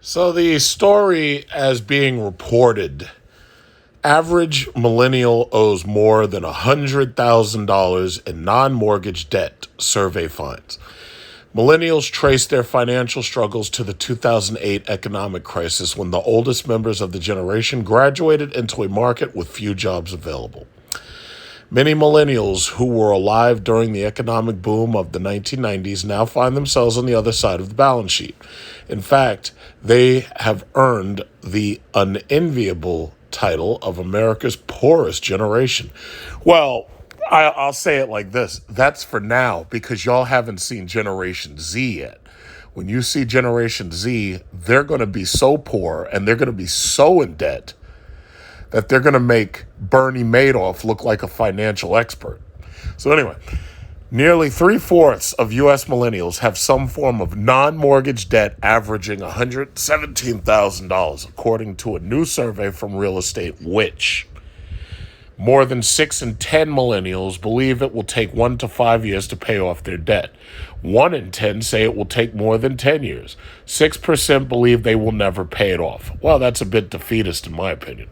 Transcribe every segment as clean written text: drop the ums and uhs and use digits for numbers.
So the story as being reported, average millennial owes more than $100,000 in non-mortgage debt, survey finds. Millennials trace their financial struggles to the 2008 economic crisis when the oldest members of the generation graduated into a market with few jobs available. Many millennials who were alive during the economic boom of the 1990s now find themselves on the other side of the balance sheet. In fact, they have earned the unenviable title of America's poorest generation. Well, I'll say it like this. That's for now, because y'all haven't seen Generation Z yet. When you see Generation Z, they're going to be so poor and they're going to be so in debt that they're going to make Bernie Madoff look like a financial expert. So anyway, nearly 3/4 of U.S. millennials have some form of non-mortgage debt averaging $117,000, according to a new survey from Real Estate Witch. More than 6 in 10 millennials believe it will take 1 to 5 years to pay off their debt. 1 in 10 say it will take more than 10 years. 6% believe they will never pay it off. Well, that's a bit defeatist in my opinion.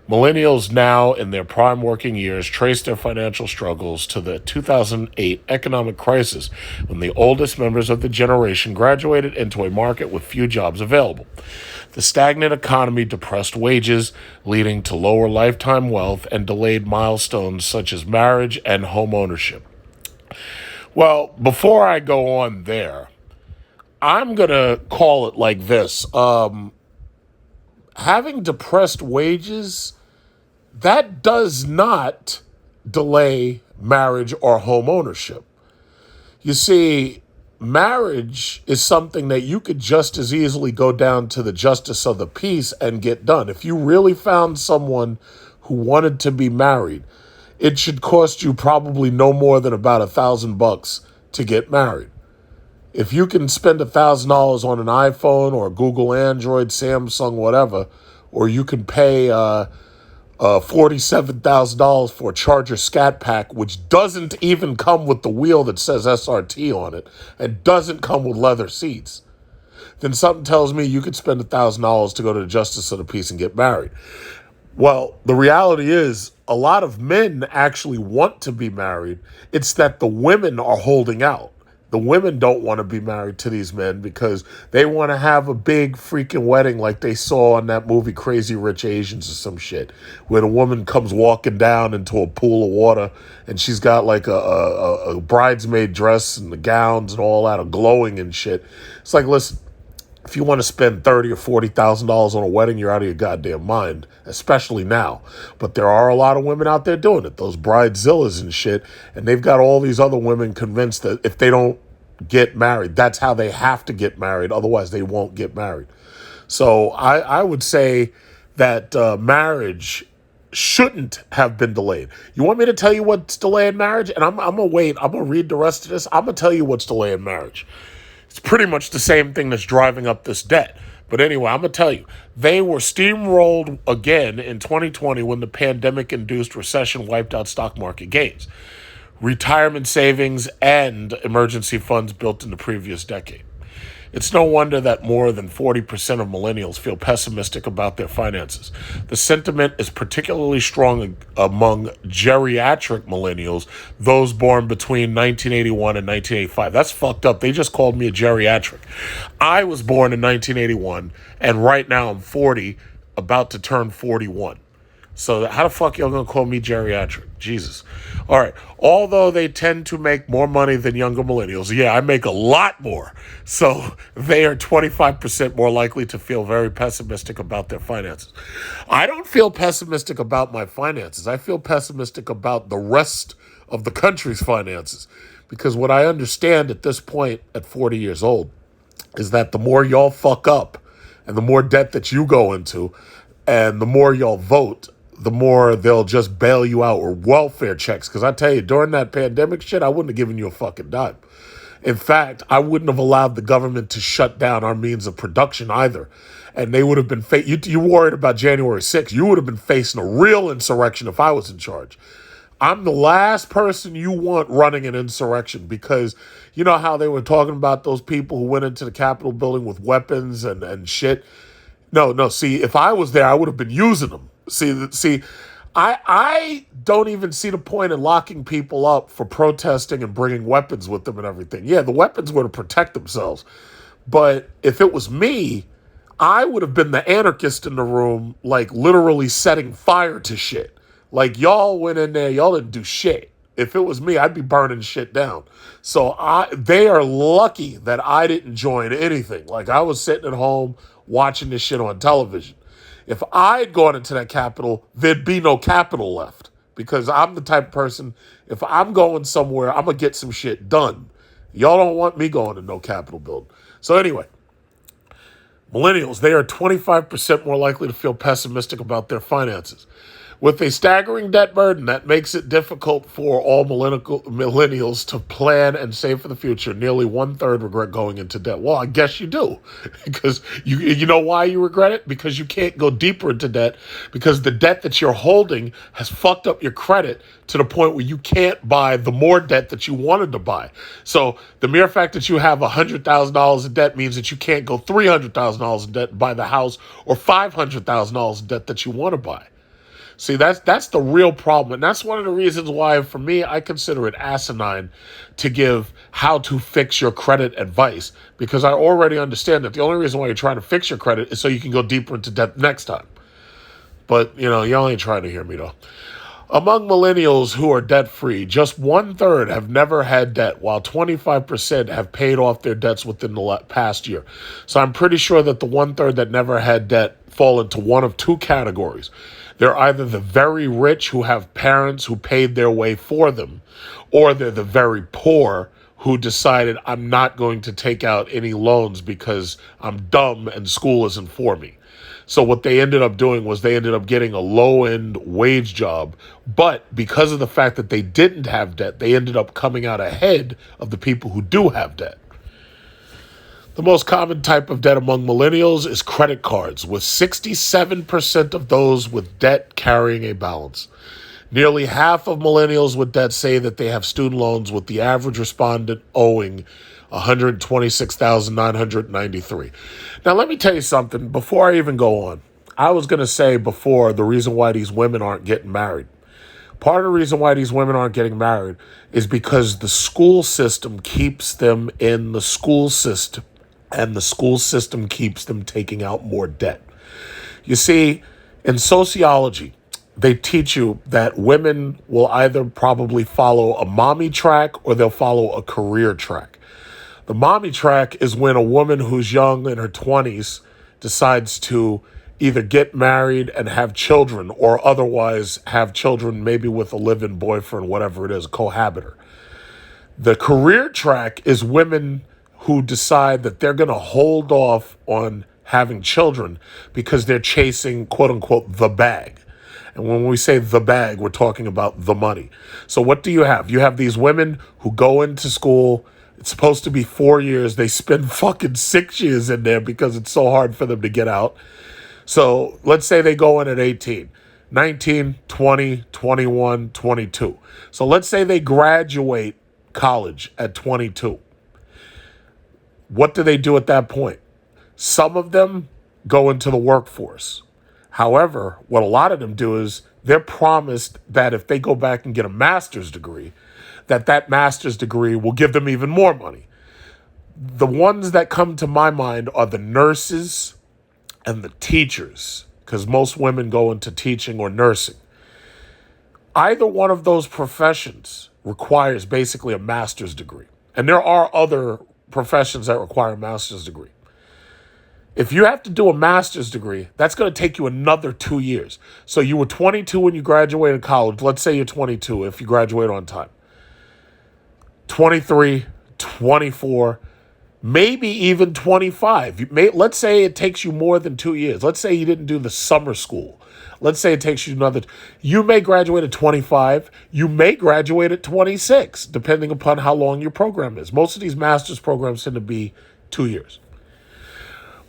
Millennials now in their prime working years trace their financial struggles to the 2008 economic crisis when the oldest members of the generation graduated into a market with few jobs available. The stagnant economy depressed wages, leading to lower lifetime wealth and delayed milestones such as marriage and home ownership. Well, before I go on there, I'm going to call it like this. Having depressed wages, that does not delay marriage or home ownership. You see, marriage is something that you could just as easily go down to the justice of the peace and get done. If you really found someone who wanted to be married, it should cost you probably no more than about $1,000 to get married. If you can spend $1,000 on an iPhone or Google Android, Samsung, whatever, or you can pay $47,000 for a Charger Scat Pack, which doesn't even come with the wheel that says SRT on it and doesn't come with leather seats, then something tells me you could spend $1,000 to go to the justice of the peace and get married. Well, the reality is a lot of men actually want to be married. It's that the women are holding out. The women don't want to be married to these men because they want to have a big freaking wedding like they saw in that movie Crazy Rich Asians or some shit, where the woman comes walking down into a pool of water and she's got like a bridesmaid dress and the gowns and all that are glowing and shit. It's like, listen, if you want to spend $30,000 or $40,000 on a wedding, you're out of your goddamn mind, especially now. But there are a lot of women out there doing it, those bridezillas and shit, and they've got all these other women convinced that if they don't get married, that's how they have to get married. Otherwise, they won't get married. So I would say that marriage shouldn't have been delayed. You want me to tell you what's delaying marriage? And I'm going to wait. I'm going to read the rest of this. I'm going to tell you what's delaying marriage. It's pretty much the same thing that's driving up this debt. But anyway, I'm going to tell you, they were steamrolled again in 2020 when the pandemic-induced recession wiped out stock market gains, retirement savings, and emergency funds built in the previous decade. It's no wonder that more than 40% of millennials feel pessimistic about their finances. The sentiment is particularly strong among geriatric millennials, those born between 1981 and 1985. That's fucked up. They just called me a geriatric. I was born in 1981, and right now I'm 40, about to turn 41. So how the fuck y'all gonna call me geriatric? Jesus. All right. Although they tend to make more money than younger millennials, yeah, I make a lot more. So they are 25% more likely to feel very pessimistic about their finances. I don't feel pessimistic about my finances. I feel pessimistic about the rest of the country's finances. Because what I understand at this point, at 40 years old, is that the more y'all fuck up and the more debt that you go into and the more y'all vote, the more they'll just bail you out, or welfare checks. Because I tell you, during that pandemic shit, I wouldn't have given you a fucking dime. In fact, I wouldn't have allowed the government to shut down our means of production either. And they would have been, you worried about January 6th. You would have been facing a real insurrection if I was in charge. I'm the last person you want running an insurrection, because you know how they were talking about those people who went into the Capitol building with weapons and shit? No, no. See, if I was there, I would have been using them. I don't even see the point in locking people up for protesting and bringing weapons with them and everything. Yeah, the weapons were to protect themselves. But if it was me, I would have been the anarchist in the room, like literally setting fire to shit. Like, y'all went in there, y'all didn't do shit. If it was me, I'd be burning shit down. So they are lucky that I didn't join anything. Like, I was sitting at home watching this shit on television. If I'd gone into that Capitol, there'd be no Capitol left, because I'm the type of person, if I'm going somewhere, I'm going to get some shit done. Y'all don't want me going to no Capitol building. So anyway, millennials, they are 25% more likely to feel pessimistic about their finances. With a staggering debt burden that makes it difficult for all millennials to plan and save for the future, nearly 1/3 regret going into debt. Well, I guess you do, because you know why you regret it? Because you can't go deeper into debt, because the debt that you're holding has fucked up your credit to the point where you can't buy the more debt that you wanted to buy. So the mere fact that you have $100,000 in debt means that you can't go $300,000 in debt and buy the house or $500,000 in debt that you want to buy. See, that's the real problem. And that's one of the reasons why, for me, I consider it asinine to give how to fix your credit advice, because I already understand that the only reason why you're trying to fix your credit is so you can go deeper into debt next time. But, y'all ain't trying to hear me, though. Among millennials who are debt-free, just 1/3 have never had debt, while 25% have paid off their debts within the past year. So I'm pretty sure that the 1/3 that never had debt fall into one of two categories. They're either the very rich who have parents who paid their way for them, or they're the very poor who decided, I'm not going to take out any loans because I'm dumb and school isn't for me. So what they ended up doing was they ended up getting a low-end wage job, but because of the fact that they didn't have debt, they ended up coming out ahead of the people who do have debt. The most common type of debt among millennials is credit cards, with 67% of those with debt carrying a balance. Nearly half of millennials with debt say that they have student loans, with the average respondent owing $126,993. Now, let me tell you something before I even go on. I was going to say before the reason why these women aren't getting married. Part of the reason why these women aren't getting married is because the school system keeps them in the school system, and the school system keeps them taking out more debt. You see, in sociology, they teach you that women will either probably follow a mommy track or they'll follow a career track. The mommy track is when a woman who's young in her 20s decides to either get married and have children, or otherwise have children maybe with a live-in boyfriend, whatever it is, a cohabiter. The career track is women who decide that they're going to hold off on having children because they're chasing, quote unquote, the bag. And when we say the bag, we're talking about the money. So what do you have? You have these women who go into school. It's supposed to be 4 years. They spend fucking 6 years in there because it's so hard for them to get out. So let's say they go in at 18, 19, 20, 21, 22. So let's say they graduate college at 22. What do they do at that point? Some of them go into the workforce. However, what a lot of them do is they're promised that if they go back and get a master's degree, that master's degree will give them even more money. The ones that come to my mind are the nurses and the teachers, because most women go into teaching or nursing. Either one of those professions requires basically a master's degree. And there are other professions that require a master's degree. If you have to do a master's degree, that's going to take you another 2 years. So you were 22 when you graduated college. Let's say you're 22 if you graduate on time. 23, 24, maybe even 25. Let's say it takes you more than 2 years. Let's say you didn't do the summer school. Let's say it takes you another. You may graduate at 25. You may graduate at 26, depending upon how long your program is. Most of these master's programs tend to be 2 years.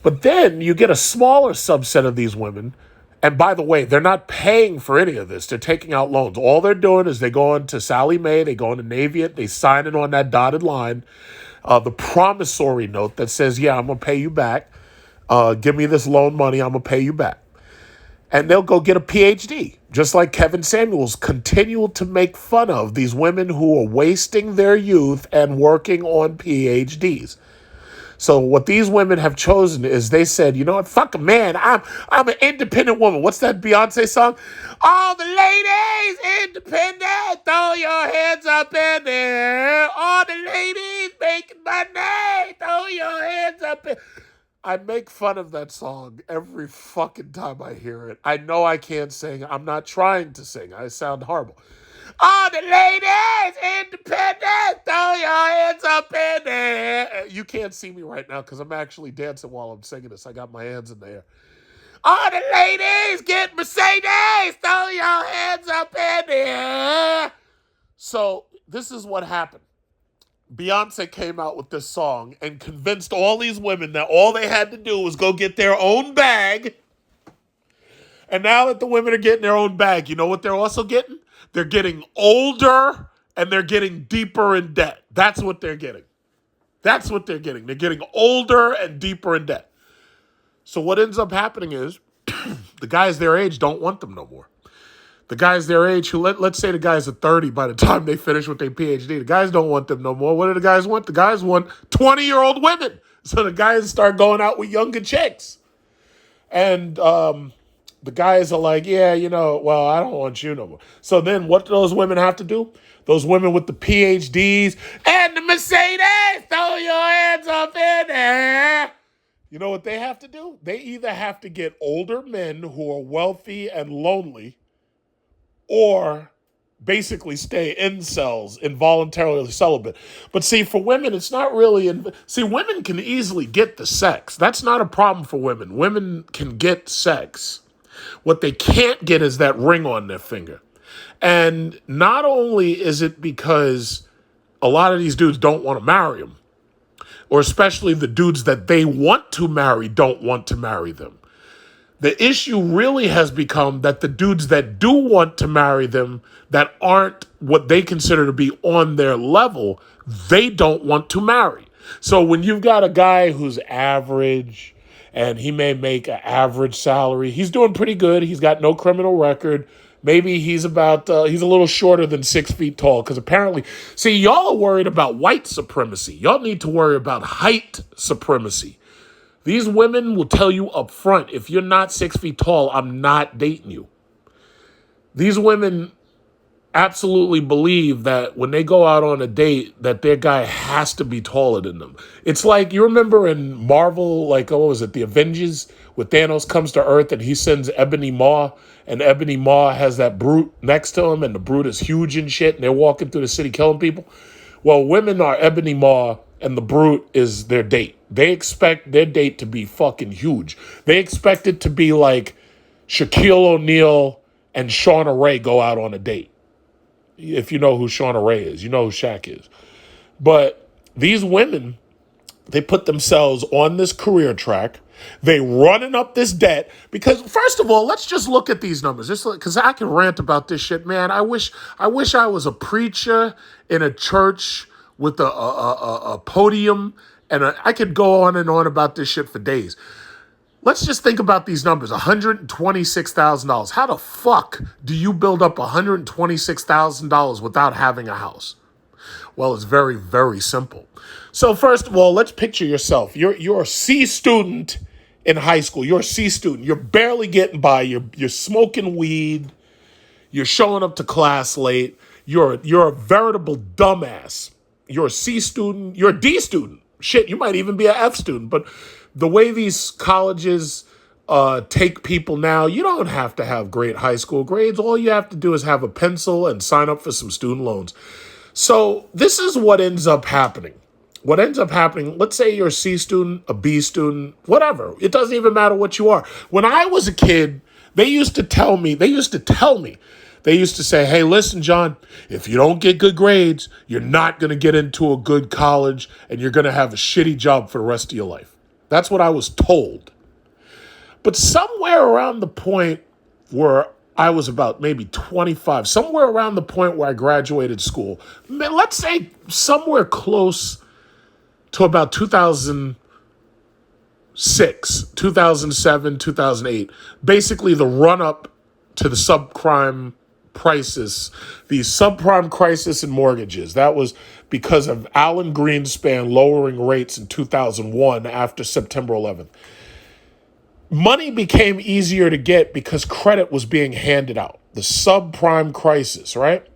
But then you get a smaller subset of these women, And by the way, they're not paying for any of this. They're taking out loans. All they're doing is they go into Sallie Mae, they go into Navient, they sign it on that dotted line, the promissory note that says, yeah, I'm going to pay you back. Give me this loan money, I'm going to pay you back. And they'll go get a PhD, just like Kevin Samuels continued to make fun of these women who are wasting their youth and working on PhDs. So what these women have chosen is they said, you know what, fuck a man, I'm an independent woman. What's that Beyonce song? All the ladies independent, throw your hands up in there. All the ladies making money, throw your hands up in. I make fun of that song every fucking time I hear it. I know I can't sing. I'm not trying to sing. I sound horrible. All the ladies independent, throw your hands up in there. You can't see me right now because I'm actually dancing while I'm singing this. I got my hands in the air. All the ladies get Mercedes, throw your hands up in there. So this is what happened. Beyonce came out with this song and convinced all these women that all they had to do was go get their own bag. And now that the women are getting their own bag, you know what they're also getting? They're getting older and they're getting deeper in debt. That's what they're getting. That's what they're getting. They're getting older and deeper in debt. So what ends up happening is the guys their age don't want them no more. The guys their age who, let's say the guys are 30 by the time they finish with their PhD, the guys don't want them no more. What do the guys want? The guys want 20-year-old women. So the guys start going out with younger chicks. And the guys are like, yeah, well, I don't want you no more. So then what do those women have to do? Those women with the PhDs and the Mercedes, throw your hands up in there. You know what they have to do? They either have to get older men who are wealthy and lonely, or basically stay incels, involuntarily celibate. But see, for women, it's not really... women can easily get the sex. That's not a problem for women. Women can get sex. What they can't get is that ring on their finger. And not only is it because a lot of these dudes don't want to marry them, or especially the dudes that they want to marry don't want to marry them. The issue really has become that the dudes that do want to marry them that aren't what they consider to be on their level, they don't want to marry. So when you've got a guy who's average and he may make an average salary, he's doing pretty good. He's got no criminal record. Maybe he's about, he's a little shorter than 6 feet tall because apparently, see, y'all are worried about white supremacy. Y'all need to worry about height supremacy. These women will tell you up front, if you're not 6 feet tall, I'm not dating you. These women absolutely believe that when they go out on a date, that their guy has to be taller than them. It's like, you remember in Marvel, like, what was it, The Avengers, where Thanos comes to Earth and he sends Ebony Maw, and Ebony Maw has that brute next to him, and the brute is huge and shit, and they're walking through the city killing people. Well, women are Ebony Maw, and the brute is their date. They expect their date to be fucking huge. They expect it to be like Shaquille O'Neal and Shauna Ray go out on a date. If you know who Shauna Ray is, you know who Shaq is. But these women, they put themselves on this career track. They running up this debt because, first of all, let's just look at these numbers. Just because I can rant about this shit, man. I wish I was a preacher in a church with a podium, and I could go on and on about this shit for days. Let's just think about these numbers. $126,000. How the fuck do you build up $126,000 without having a house? Well, it's very, very simple. So first of all, let's picture yourself. You're a C student in high school. You're a C student. You're barely getting by. You're smoking weed. You're showing up to class late. You're a veritable dumbass. You're a C student. You're a D student. Shit, you might even be an F student. But the way these colleges take people now, you don't have to have great high school grades. All you have to do is have a pencil and sign up for some student loans. So this is what ends up happening. What ends up happening, let's say you're a C student, a B student, whatever. It doesn't even matter what you are. When I was a kid, they used to say, hey, listen, John, if you don't get good grades, you're not going to get into a good college and you're going to have a shitty job for the rest of your life. That's what I was told. But somewhere around the point where I was about maybe 25, somewhere around the point where I graduated school. Let's say somewhere close to about 2006, 2007, 2008. Basically, the run up to the subprime crisis, the subprime crisis in mortgages. That was because of Alan Greenspan lowering rates in 2001 after September 11th. Money became easier to get because credit was being handed out. The subprime crisis, right?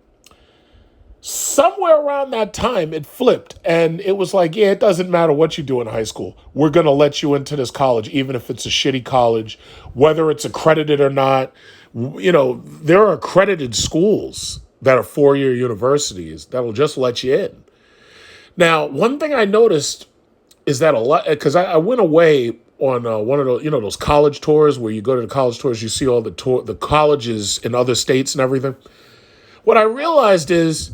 Somewhere around that time, it flipped. And it was like, yeah, it doesn't matter what you do in high school. We're going to let you into this college, even if it's a shitty college, whether it's accredited or not. You know, there are accredited schools that are four-year universities that'll just let you in. Now, one thing I noticed is that a lot, because I went away on one of those, you know, those college tours where you go to the college tours, you see all the colleges in other states and everything. What I realized is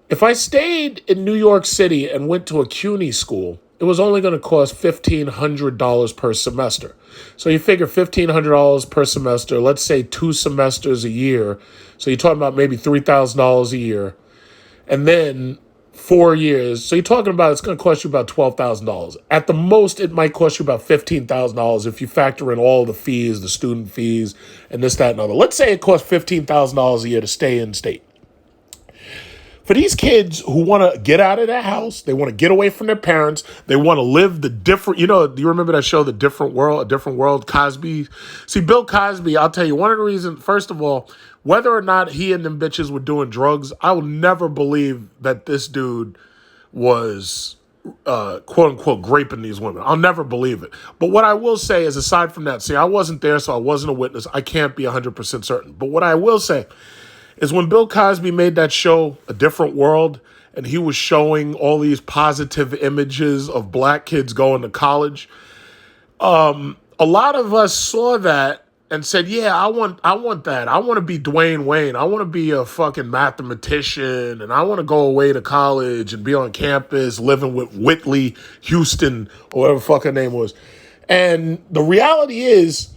if I stayed in New York City and went to a CUNY school, it was only going to cost $1,500 per semester. So you figure $1,500 per semester, let's say 2 semesters a year. So you're talking about maybe $3,000 a year. And then 4 years. So you're talking about it's going to cost you about $12,000. At the most, it might cost you about $15,000 if you factor in all the fees, the student fees, and this, that, and other. Let's say it costs $15,000 a year to stay in state. For these kids who want to get out of their house, they want to get away from their parents, they want to live the different, you know, do you remember that show, The Different World, A Different World, Cosby? See, Bill Cosby, I'll tell you, one of the reasons, first of all, whether or not he and them bitches were doing drugs, I will never believe that this dude was, quote unquote, graping these women. I'll never believe it. But what I will say is, aside from that, see, I wasn't there, so I wasn't a witness. I can't be 100% certain. But what I will say is when Bill Cosby made that show, A Different World, and he was showing all these positive images of black kids going to college, a lot of us saw that and said, yeah, I want that. I want to be Dwayne Wayne. I want to be a fucking mathematician, and I want to go away to college and be on campus living with Whitley Houston or whatever the fuck her name was. And the reality is,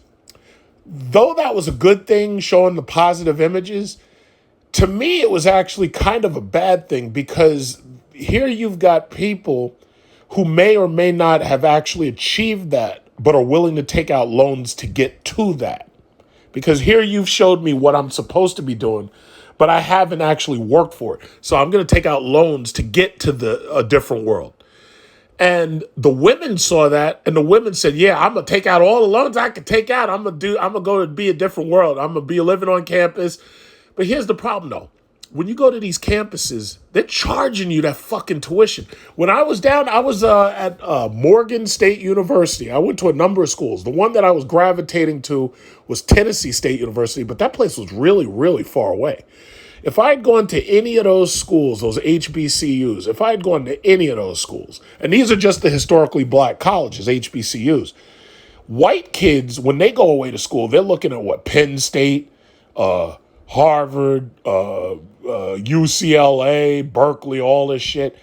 though that was a good thing, showing the positive images, to me, it was actually kind of a bad thing, because here you've got people who may or may not have actually achieved that, but are willing to take out loans to get to that. Because here you've showed me what I'm supposed to be doing, but I haven't actually worked for it. So I'm going to take out loans to get to a different world. And the women saw that, and the women said, yeah, I'm going to take out all the loans I can take out. I'm going to go to be a different world. I'm going to be living on campus. But here's the problem, though. When you go to these campuses, they're charging you that fucking tuition. When I was down, I was at Morgan State University. I went to a number of schools. The one that I was gravitating to was Tennessee State University, but that place was really, really far away. If I had gone to any of those schools, those HBCUs, if I had gone to any of those schools, and these are just the historically black colleges, HBCUs, white kids, when they go away to school, they're looking at what? Penn State, Harvard, UCLA, Berkeley, all this shit.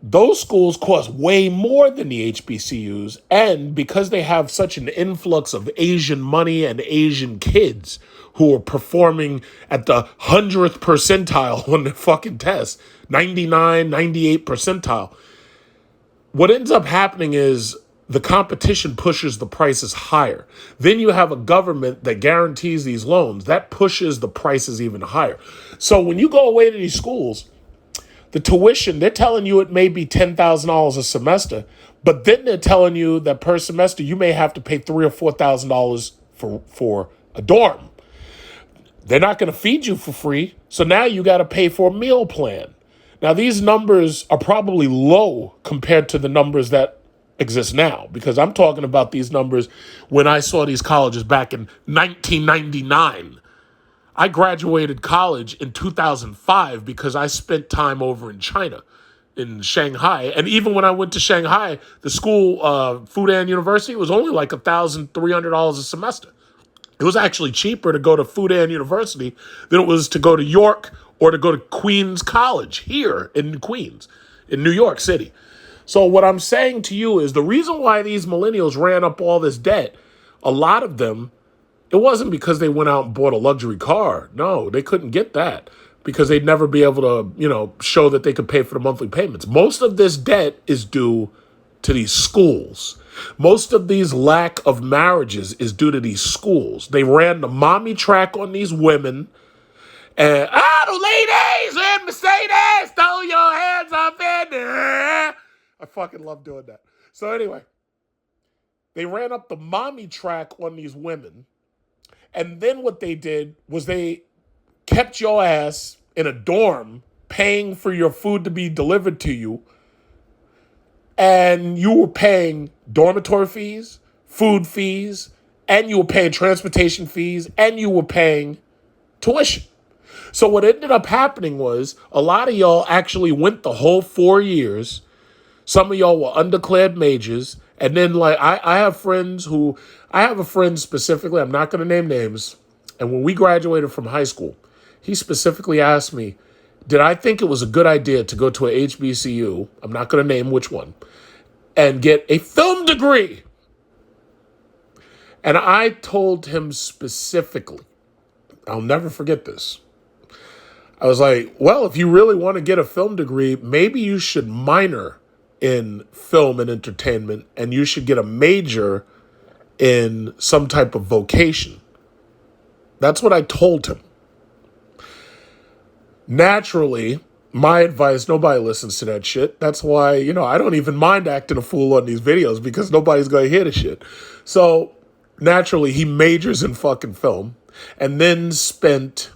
Those schools cost way more than the HBCUs, and because they have such an influx of Asian money and Asian kids who are performing at the 100th percentile on the fucking test, 99, 98 percentile, what ends up happening is the competition pushes the prices higher. Then you have a government that guarantees these loans. That pushes the prices even higher. So when you go away to these schools, the tuition, they're telling you it may be $10,000 a semester, but then they're telling you that per semester you may have to pay $3,000 or $4,000 for a dorm. They're not going to feed you for free, so now you got to pay for a meal plan. Now, these numbers are probably low compared to the numbers that exist now, because I'm talking about these numbers when I saw these colleges back in 1999. I graduated college in 2005 because I spent time over in China, in Shanghai. And even when I went to Shanghai, the school, Fudan University, was only like $1,300 a semester. It was actually cheaper to go to Fudan University than it was to go to York or to go to Queens College here in Queens, in New York City. So what I'm saying to you is the reason why these millennials ran up all this debt, a lot of them It wasn't because they went out and bought a luxury car. No, they couldn't get that because they'd never be able to, show that they could pay for the monthly payments. Most of this debt is due to these schools. Most of these lack of marriages is due to these schools. They ran the mommy track on these women. And, the ladies in Mercedes, throw your hands up in there. I fucking love doing that. So anyway, they ran up the mommy track on these women. And then what they did was they kept your ass in a dorm paying for your food to be delivered to you. And you were paying dormitory fees, food fees, and you were paying transportation fees, and you were paying tuition. So what ended up happening was a lot of y'all actually went the whole 4 years. Some of y'all were undeclared majors. And then I have a friend specifically, I'm not going to name names. And when we graduated from high school, he specifically asked me, did I think it was a good idea to go to a HBCU, I'm not going to name which one, and get a film degree? And I told him specifically, I'll never forget this. I was like, well, if you really want to get a film degree, maybe you should minor in film and entertainment, and you should get a major in some type of vocation. That's what I told him. Naturally, my advice, nobody listens to that shit. That's why, I don't even mind acting a fool on these videos because nobody's going to hear the shit. So naturally, he majors in fucking film and then spent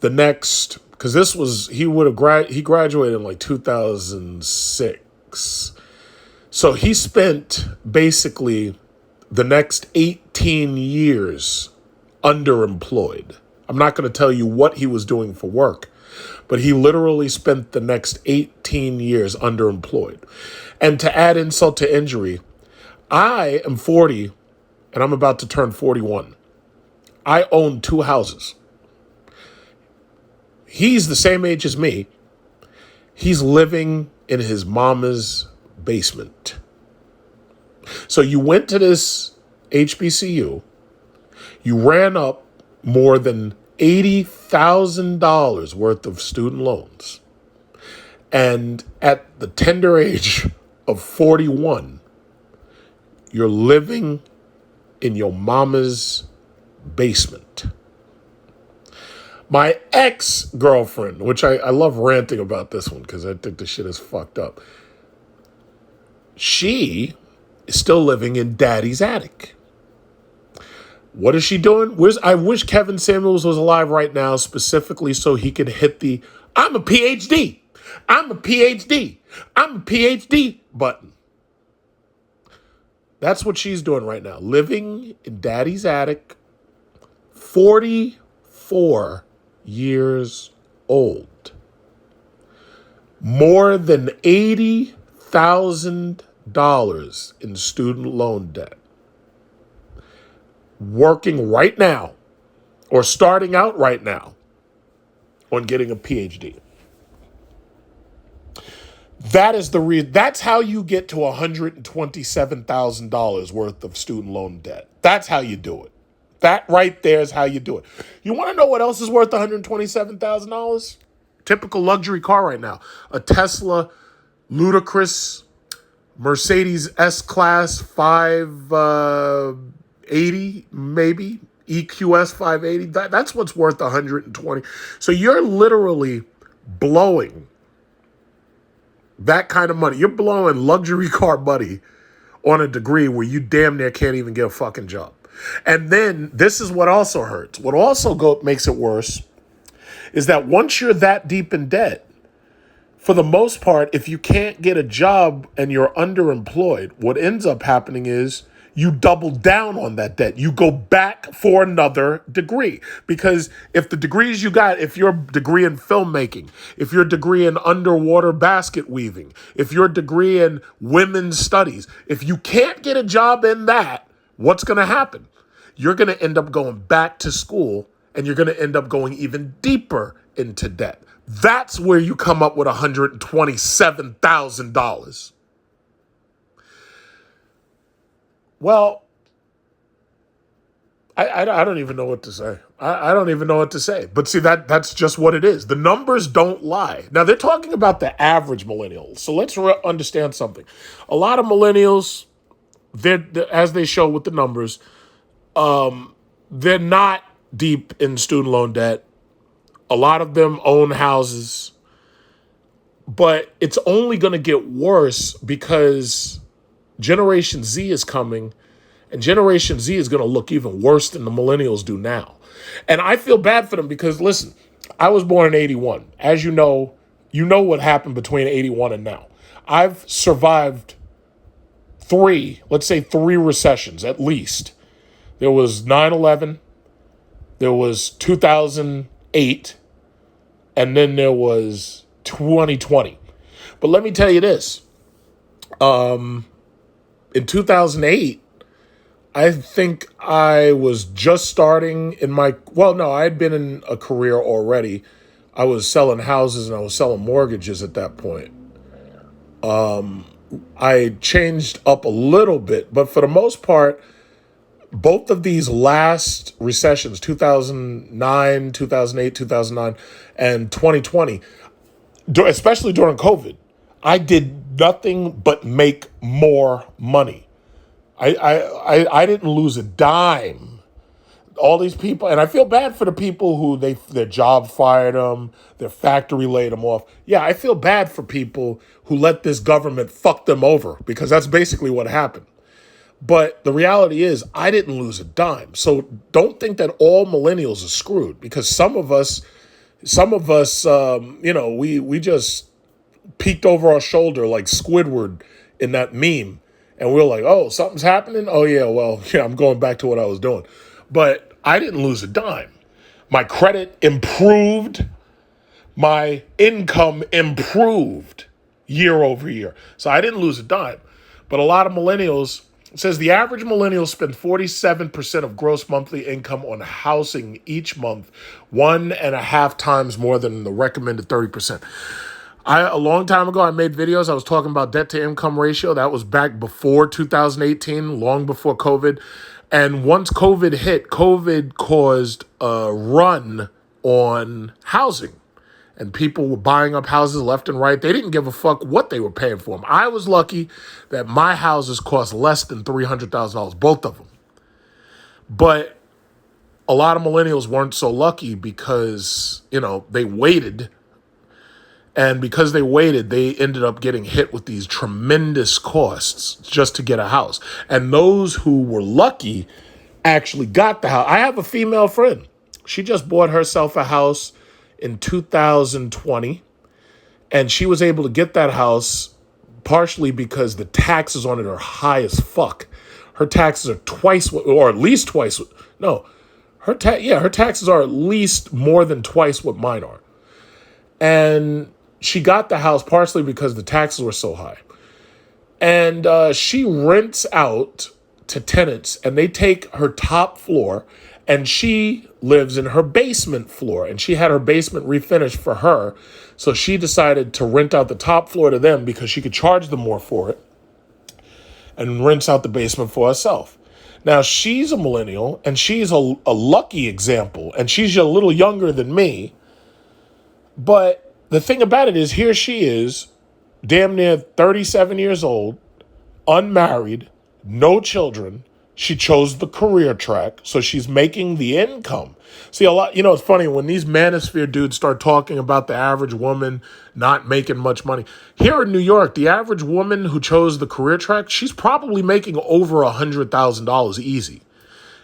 the next, because he graduated in 2006. So he spent basically the next 18 years underemployed. I'm not going to tell you what he was doing for work, but he literally spent the next 18 years underemployed. And to add insult to injury, I am 40 and I'm about to turn 41. I own 2 houses. He's the same age as me. He's living in his mama's basement. So you went to this HBCU, you ran up more than $80,000 worth of student loans. And at the tender age of 41, you're living in your mama's basement. My ex-girlfriend, which I love ranting about this one because I think the shit is fucked up. She is still living in daddy's attic. What is she doing? I wish Kevin Samuels was alive right now specifically so he could hit the I'm a PhD. I'm a PhD. I'm a PhD button. That's what she's doing right now. Living in daddy's attic, 44 years old. More than $80,000 in student loan debt. Working right now or starting out right now on getting a PhD. That's how you get to $127,000 worth of student loan debt. That's how you do it. That right there is how you do it. You want to know what else is worth $127,000? Typical luxury car right now. A Tesla ludicrous Mercedes S-Class 580, maybe. EQS 580. That's what's worth $120,000. So you're literally blowing that kind of money. You're blowing luxury car money on a degree where you damn near can't even get a fucking job. And then this is what also hurts. What also makes it worse is that once you're that deep in debt, for the most part, if you can't get a job and you're underemployed, what ends up happening is you double down on that debt. You go back for another degree. Because if the degrees you got, if your degree in filmmaking, if your degree in underwater basket weaving, if your degree in women's studies, if you can't get a job in that, what's going to happen? You're going to end up going back to school and you're going to end up going even deeper into debt. That's where you come up with $127,000. Well, I don't even know what to say. I don't even know what to say. But see, that's just what it is. The numbers don't lie. Now, they're talking about the average millennial. So let's understand something. A lot of millennials, as they show with the numbers, they're not deep in student loan debt. A lot of them own houses. But it's only going to get worse because Generation Z is coming. And Generation Z is going to look even worse than the millennials do now. And I feel bad for them because, listen, I was born in 81. As you know what happened between 81 and now. I've survived let's say three recessions at least. There was 9/11, there was 2008, and then there was 2020. But let me tell you this. In 2008, I think I was just starting I had been in a career already. I was selling houses and I was selling mortgages at that point. I changed up a little bit, but for the most part, both of these last recessions, 2009, 2008, 2009, and 2020, especially during COVID, I did nothing but make more money. I didn't lose a dime. All these people, and I feel bad for the people who their job fired them, their factory laid them off. Yeah, I feel bad for people who let this government fuck them over because that's basically what happened. But the reality is, I didn't lose a dime. So don't think that all millennials are screwed because some of us, we just peeked over our shoulder like Squidward in that meme. And we're like, oh, something's happening? Oh, yeah, well, yeah, I'm going back to what I was doing. But I didn't lose a dime. My credit improved. My income improved year over year. So I didn't lose a dime. But a lot of millennials, it says the average millennial spends 47% of gross monthly income on housing each month, 1.5 times more than the recommended 30%. A long time ago, I made videos. I was talking about debt to income ratio. That was back before 2018, long before COVID. And once COVID hit, COVID caused a run on housing. And people were buying up houses left and right. They didn't give a fuck what they were paying for them. I was lucky that my houses cost less than $300,000, both of them. But a lot of millennials weren't so lucky because, they waited. And because they waited, they ended up getting hit with these tremendous costs just to get a house. And those who were lucky actually got the house. I have a female friend. She just bought herself a house in 2020. And she was able to get that house partially because the taxes on it are high as fuck. Her taxes are or at least twice. No, her taxes are at least more than twice what mine are. And she got the house partially because the taxes were so high. And she rents out to tenants, and they take her top floor, and she lives in her basement floor. And she had her basement refinished for her, so she decided to rent out the top floor to them because she could charge them more for it, and rents out the basement for herself. Now, she's a millennial, and she's a lucky example, and she's a little younger than me, but the thing about it is, here she is, damn near 37 years old, unmarried, no children. She chose the career track, so she's making the income. See, it's funny, when these manosphere dudes start talking about the average woman not making much money. Here in New York, the average woman who chose the career track, she's probably making over $100,000 easy.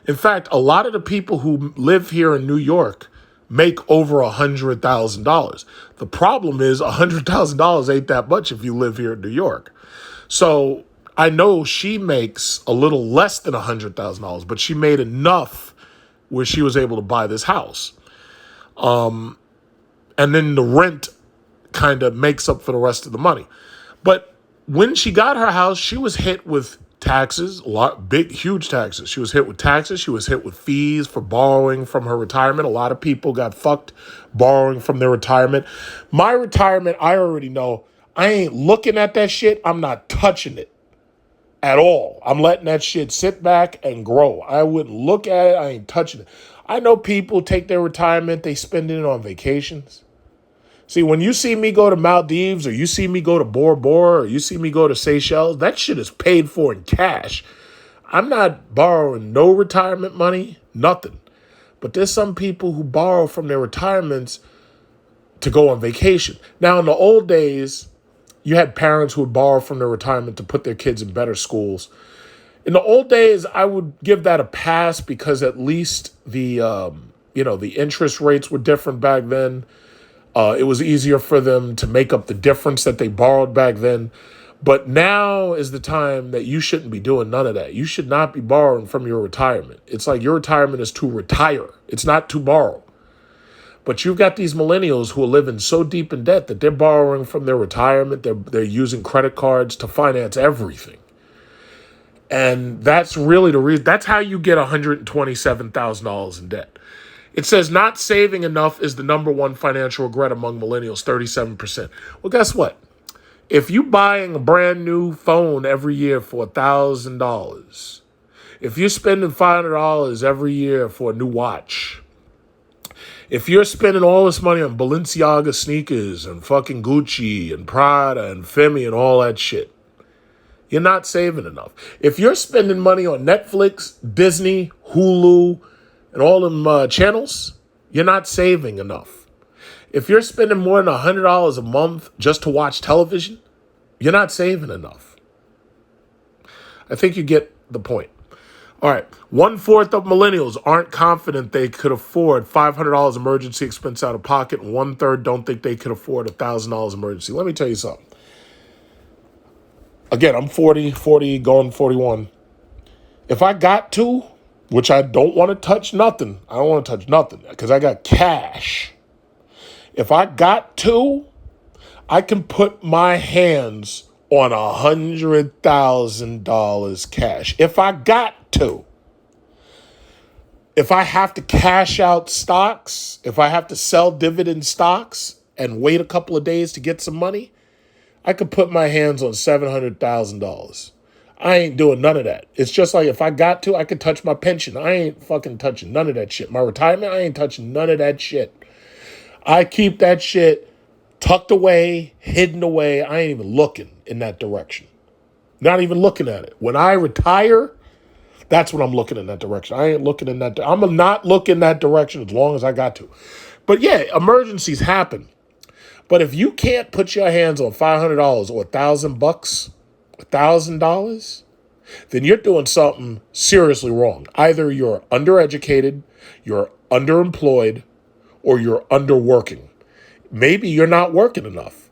In fact, a lot of the people who live here in New York make over $100,000. The problem is $100,000 ain't that much if you live here in New York. So I know she makes a little less than $100,000, but she made enough where she was able to buy this house. And then the rent kind of makes up for the rest of the money. But when she got her house, she was hit with taxes, huge taxes. She was hit with taxes. She was hit with fees for borrowing from her retirement. A lot of people got fucked borrowing from their retirement. My retirement, I already know. I ain't looking at that shit. I'm not touching it at all. I'm letting that shit sit back and grow. I wouldn't look at it. I ain't touching it. I know people take their retirement, they spend it on vacations. See, when you see me go to Maldives or you see me go to Bora Bora or you see me go to Seychelles, that shit is paid for in cash. I'm not borrowing no retirement money, nothing. But there's some people who borrow from their retirements to go on vacation. Now, in the old days, you had parents who would borrow from their retirement to put their kids in better schools. In the old days, I would give that a pass because at least the interest rates were different back then. It was easier for them to make up the difference that they borrowed back then. But now is the time that you shouldn't be doing none of that. You should not be borrowing from your retirement. It's like your retirement is to retire. It's not to borrow. But you've got these millennials who are living so deep in debt that they're borrowing from their retirement. They're using credit cards to finance everything. And that's really the reason. That's how you get $127,000 in debt. It says not saving enough is the number one financial regret among millennials, 37%. Well, guess what? If you're buying a brand new phone every year for $1,000, if you're spending $500 every year for a new watch, if you're spending all this money on Balenciaga sneakers and fucking Gucci and Prada and Femi and all that shit, you're not saving enough. If you're spending money on Netflix, Disney, Hulu, and all them channels, you're not saving enough. If you're spending more than $100 a month just to watch television, you're not saving enough. I think you get the point. All right. 1/4 of millennials aren't confident they could afford $500 emergency expense out of pocket, and 1/3 don't think they could afford $1,000 emergency. Let me tell you something. Again, I'm 40 going 41. If I got to, which I don't want to touch nothing. I don't want to touch nothing because I got cash. If I got to, I can put my hands on $100,000 cash. If I got to. If I have to cash out stocks, if I have to sell dividend stocks and wait a couple of days to get some money, I could put my hands on $700,000. I ain't doing none of that. It's just like if I got to, I could touch my pension. I ain't fucking touching none of that shit. My retirement, I ain't touching none of that shit. I keep that shit tucked away, hidden away. I ain't even looking in that direction. Not even looking at it. When I retire, that's when I'm looking in that direction. I ain't looking in that. I'm not looking that direction as long as I got to. But yeah, emergencies happen. But if you can't put your hands on $500 or $1,000, $1,000, then you're doing something seriously wrong. Either you're undereducated, you're underemployed, or you're underworking. Maybe you're not working enough.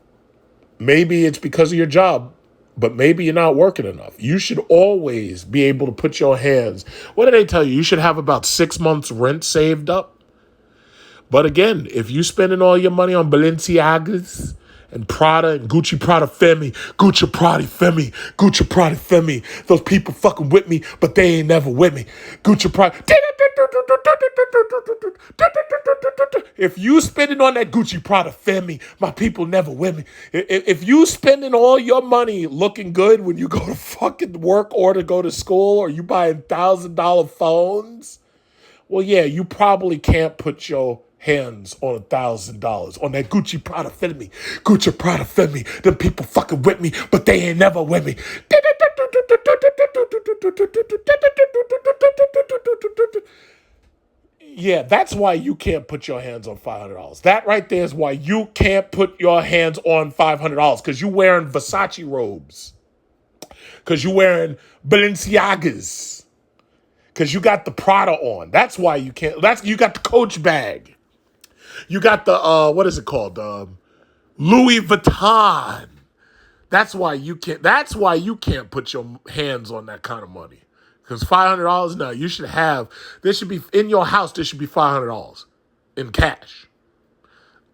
Maybe it's because of your job, but maybe you're not working enough. You should always be able to put your hands. What did they tell you? You should have about 6 months rent saved up. But again, if you spending all your money on Balenciagas and Prada and Gucci Prada Femi, Gucci Prada Femi, Gucci Prada Femi, those people fucking with me, but they ain't never with me. Gucci Prada. If you spending on that Gucci Prada Femi, my people never with me. If you spending all your money looking good when you go to fucking work or to go to school, or you buying $1,000 phones, well, yeah, you probably can't put your hands on $1,000 on that Gucci Prada Femi, Gucci Prada Femi. Them people fucking with me, but they ain't never with me. Yeah, that's why you can't put your hands on $500. That right there is why you can't put your hands on $500, because you wearing Versace robes, because you wearing Balenciagas, because you got the Prada on. That's why you can't. You got the Coach bag. You got the what is it called? Louis Vuitton. That's why you can't. That's why you can't put your hands on that kind of money. Because $500 now, you should have. There should be in your house. There should be $500 in cash.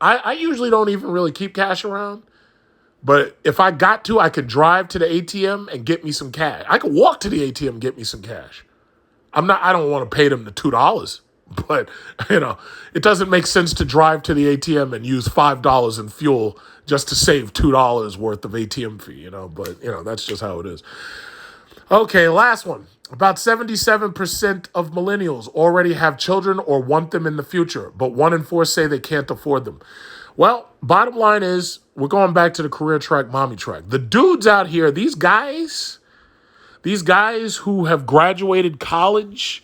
I usually don't even really keep cash around. But if I got to, I could drive to the ATM and get me some cash. I could walk to the ATM and get me some cash. I don't want to pay them the $2, but it doesn't make sense to drive to the ATM and use $5 in fuel just to save $2 worth of ATM fee, but that's just how it is. Okay, last one. About 77% of millennials already have children or want them in the future, but 1 in 4 say they can't afford them. Well, bottom line is, we're going back to the career track, mommy track. The dudes out here, these guys who have graduated college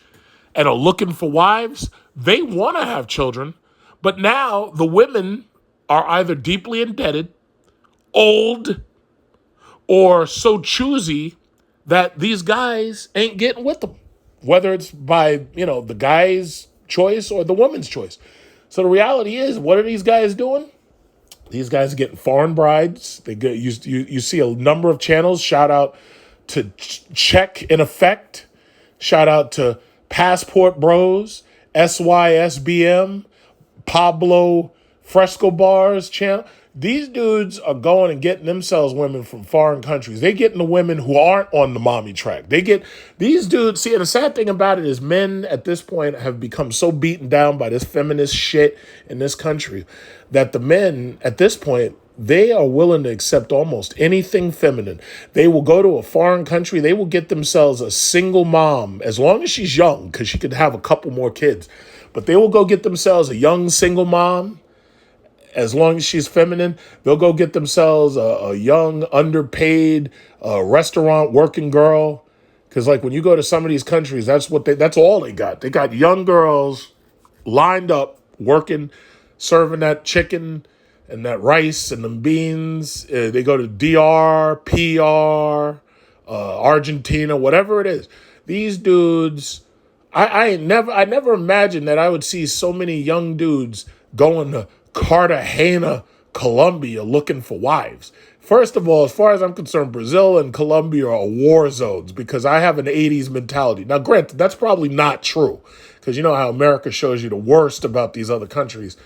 and are looking for wives, they want to have children, but now the women are either deeply indebted, old, or so choosy that these guys ain't getting with them, whether it's by, the guy's choice or the woman's choice. So the reality is, what are these guys doing? These guys are getting foreign brides. They get you see a number of channels. Shout out to Check in Effect. Shout out to Passport Bros, SYSBM, Pablo Fresco Bars channel. These dudes are going and getting themselves women from foreign countries. They getting the women who aren't on the mommy track. They get these dudes. See, and the sad thing about it is men at this point have become so beaten down by this feminist shit in this country that the men at this point, they are willing to accept almost anything feminine. They will go to a foreign country. They will get themselves a single mom, as long as she's young, because she could have a couple more kids. But they will go get themselves a young single mom, as long as she's feminine. They'll go get themselves a young, underpaid restaurant working girl. Because like when you go to some of these countries, that's all they got. They got young girls lined up, working, serving that chicken and that rice and them beans. They go to DR, PR, Argentina, whatever it is. These dudes, I never imagined that I would see so many young dudes going to Cartagena, Colombia, looking for wives. First of all, as far as I'm concerned, Brazil and Colombia are war zones because I have an 80s mentality. Now, granted, that's probably not true because you know how America shows you the worst about these other countries.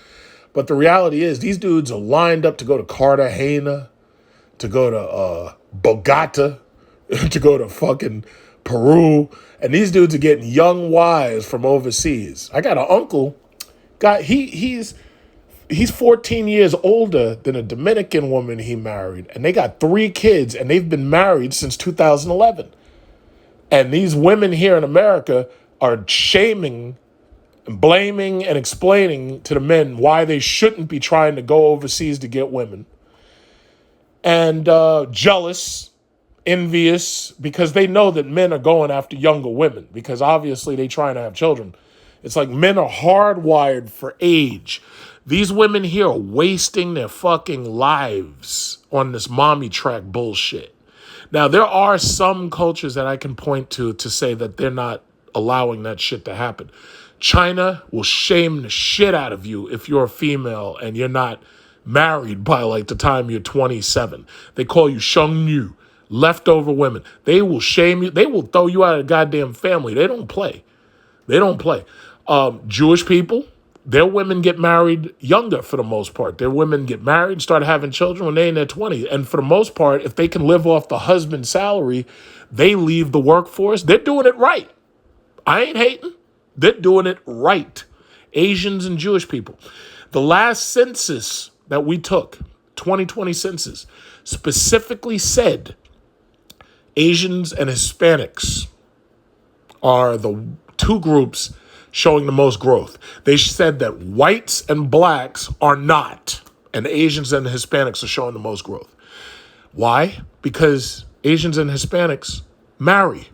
But the reality is these dudes are lined up to go to Cartagena, to go to Bogota, to go to fucking Peru. And these dudes are getting young wives from overseas. I got an uncle, he's 14 years older than a Dominican woman he married. And they got 3 kids and they've been married since 2011. And these women here in America are shaming and blaming and explaining to the men why they shouldn't be trying to go overseas to get women. And jealous, envious, because they know that men are going after younger women because obviously they trying to have children. It's like men are hardwired for age. These women here are wasting their fucking lives on this mommy track bullshit. Now, there are some cultures that I can point to say that they're not allowing that shit to happen. China will shame the shit out of you if you're a female and you're not married by like the time you're 27. They call you shengnu, leftover women. They will shame you. They will throw you out of the goddamn family. They don't play. They don't play. Jewish people, their women get married younger for the most part. Their women get married, start having children when they're in their 20s. And for the most part, if they can live off the husband's salary, they leave the workforce. They're doing it right. I ain't hating. They're doing it right. Asians and Jewish people. The last census that we took, 2020 census, specifically said Asians and Hispanics are the 2 groups showing the most growth. They said that whites and blacks are not, and Asians and Hispanics are showing the most growth. Why? Because Asians and Hispanics marry,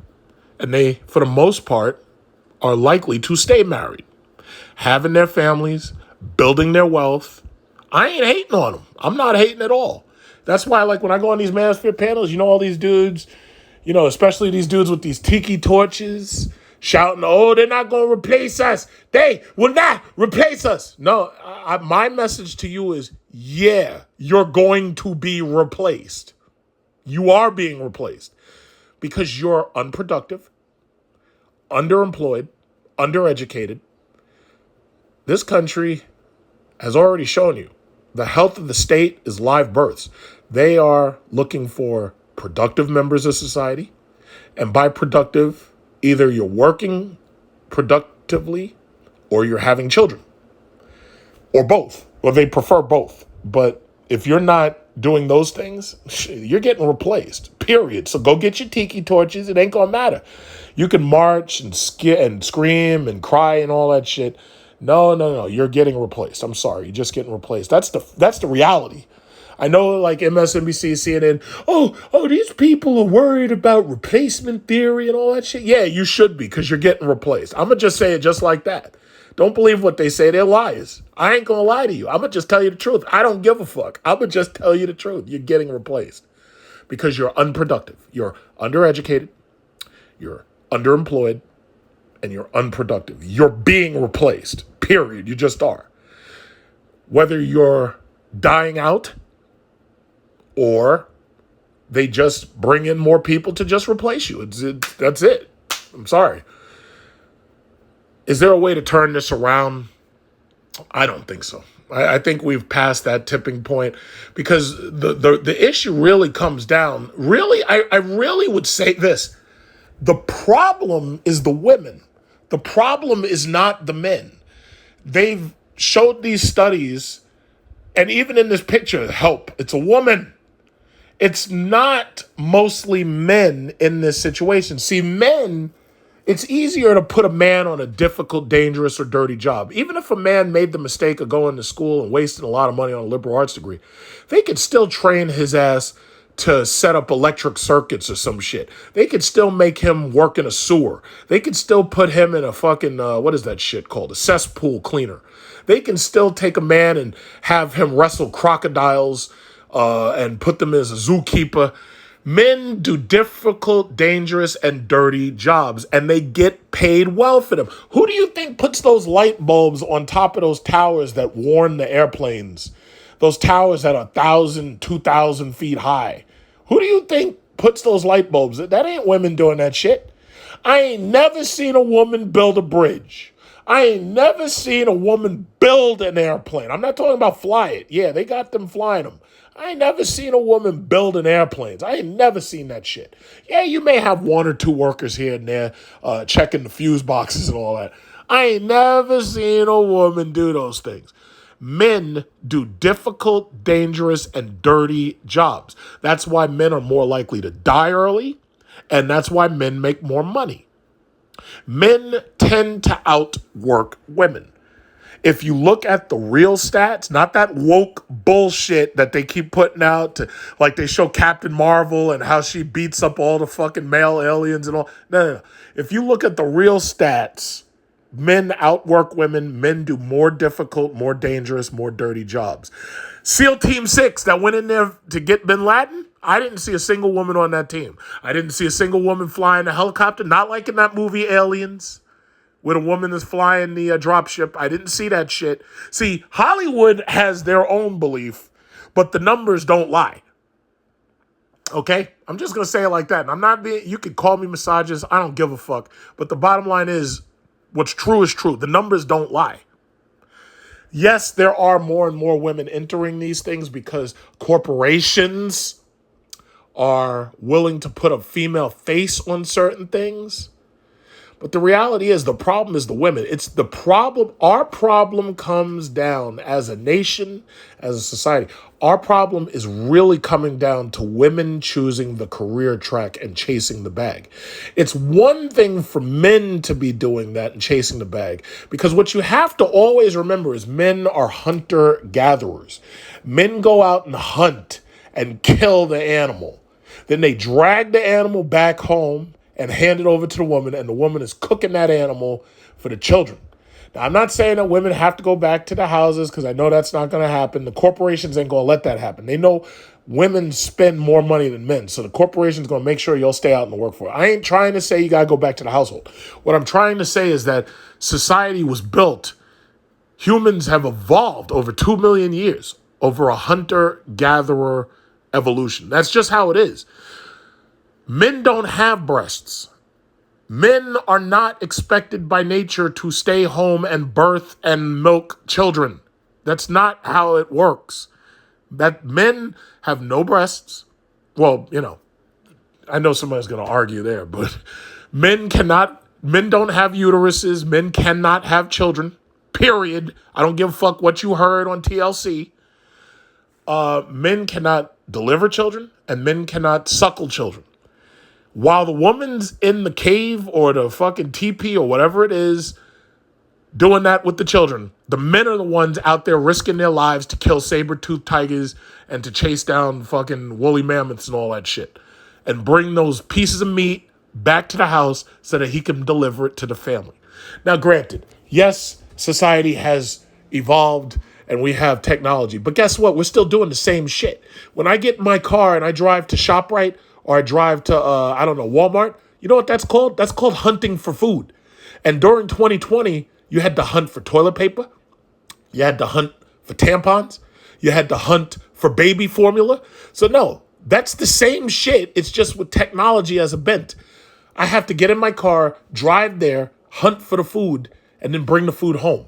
and they, for the most part, are likely to stay married, having their families, building their wealth. I ain't hating on them. I'm not hating at all. That's why, like, when I go on these Manosphere panels, all these dudes, especially these dudes with these tiki torches, shouting, oh, they're not going to replace us. They will not replace us. No, my message to you is, yeah, you're going to be replaced. You are being replaced because you're unproductive, underemployed, undereducated. This country has already shown you the health of the state is live births. They are looking for productive members of society. And by productive, either you're working productively or you're having children. Or both. Or they prefer both. But if you're not doing those things, you're getting replaced, period. So go get your tiki torches. It ain't going to matter. You can march and scream and cry and all that shit. No. You're getting replaced. I'm sorry. You're just getting replaced. That's the reality. I know, like MSNBC, CNN, these people are worried about replacement theory and all that shit. Yeah, you should be, because you're getting replaced. I'm going to just say it just like that. Don't believe what they say. They're liars. I ain't going to lie to you. I'm going to just tell you the truth. I don't give a fuck. I'm going to just tell you the truth. You're getting replaced because you're unproductive. You're undereducated. You're underemployed. And you're unproductive. You're being replaced. Period. You just are. Whether you're dying out or they just bring in more people to just replace you. That's it. I'm sorry. Is there a way to turn this around? I don't think so. I think we've passed that tipping point, because the issue really comes down. Really, I really would say this. The problem is the women. The problem is not the men. They've showed these studies, and even in this picture, help, it's a woman. It's not mostly men in this situation. See, men, it's easier to put a man on a difficult, dangerous, or dirty job. Even if a man made the mistake of going to school and wasting a lot of money on a liberal arts degree, they could still train his ass to set up electric circuits or some shit. They could still make him work in a sewer. They could still put him in a fucking, what is that shit called? A cesspool cleaner. They can still take a man and have him wrestle crocodiles and put them as a zookeeper. Men do difficult, dangerous, and dirty jobs, and they get paid well for them. Who do you think puts those light bulbs on top of those towers that warn the airplanes? Those towers that are 1,000, 2,000 feet high. Who do you think puts those light bulbs? That ain't women doing that shit. I ain't never seen a woman build a bridge. I ain't never seen a woman build an airplane. I'm not talking about fly it. Yeah, they got them flying them. I ain't never seen a woman building airplanes. I ain't never seen that shit. Yeah, you may have one or two workers here and there checking the fuse boxes and all that. I ain't never seen a woman do those things. Men do difficult, dangerous, and dirty jobs. That's why men are more likely to die early, and that's why men make more money. Men tend to outwork women. If you look at the real stats, not that woke bullshit that they keep putting out, like they show Captain Marvel and how she beats up all the fucking male aliens and all. No. If you look at the real stats, men outwork women. Men do more difficult, more dangerous, more dirty jobs. SEAL Team 6 that went in there to get bin Laden, I didn't see a single woman on that team. I didn't see a single woman flying a helicopter, not like in that movie Aliens, where a woman is flying the dropship. I didn't see that shit. See, Hollywood has their own belief, but the numbers don't lie. Okay? I'm just going to say it like that. And I'm not being, you could call me misogynist. I don't give a fuck. But the bottom line is, what's true is true. The numbers don't lie. Yes, there are more and more women entering these things because corporations are willing to put a female face on certain things. But the reality is the problem is the women. It's the problem. Our problem comes down as a nation, as a society. Our problem is really coming down to women choosing the career track and chasing the bag. It's one thing for men to be doing that and chasing the bag, because what you have to always remember is men are hunter-gatherers. Men go out and hunt and kill the animal. Then they drag the animal back home and hand it over to the woman, and the woman is cooking that animal for the children. Now, I'm not saying that women have to go back to the houses, because I know that's not going to happen. The corporations ain't going to let that happen. They know women spend more money than men, so the corporation's going to make sure you'll stay out in the workforce. I ain't trying to say you got to go back to the household. What I'm trying to say is that society was built. Humans have evolved over 2 million years, over a hunter-gatherer evolution. That's just how it is. Men don't have breasts. Men are not expected by nature to stay home and birth and milk children. That's not how it works. That men have no breasts. Well, I know somebody's going to argue there, but men don't have uteruses. Men cannot have children, period. I don't give a fuck what you heard on TLC. Men cannot deliver children and men cannot suckle children. While the woman's in the cave or the fucking teepee or whatever it is, doing that with the children, the men are the ones out there risking their lives to kill saber-toothed tigers and to chase down fucking woolly mammoths and all that shit. And bring those pieces of meat back to the house so that he can deliver it to the family. Now, granted, yes, society has evolved and we have technology, but guess what? We're still doing the same shit. When I get in my car and I drive to ShopRite or I drive to, Walmart, you know what that's called? That's called hunting for food. And during 2020, you had to hunt for toilet paper. You had to hunt for tampons. You had to hunt for baby formula. So no, that's the same shit. It's just with technology as a bent. I have to get in my car, drive there, hunt for the food, and then bring the food home.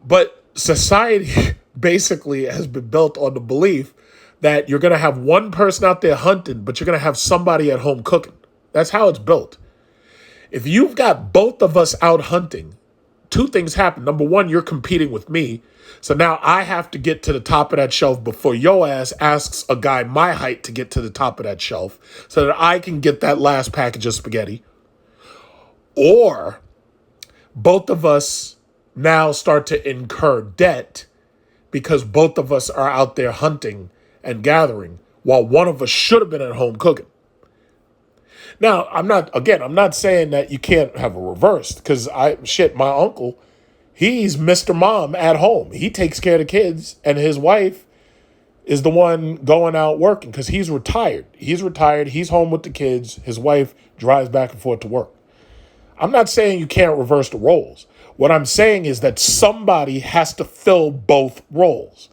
But society basically has been built on the belief that you're going to have one person out there hunting, but you're going to have somebody at home cooking. That's how it's built. If you've got both of us out hunting, two things happen. Number one, you're competing with me. So now I have to get to the top of that shelf before your ass asks a guy my height to get to the top of that shelf so that I can get that last package of spaghetti. Or both of us now start to incur debt because both of us are out there hunting and gathering while one of us should have been at home cooking. Now, I'm not saying that you can't have a reverse because my uncle, he's Mr. Mom at home. He takes care of the kids and his wife is the one going out working because he's retired. He's home with the kids. His wife drives back and forth to work. I'm not saying you can't reverse the roles. What I'm saying is that somebody has to fill both roles.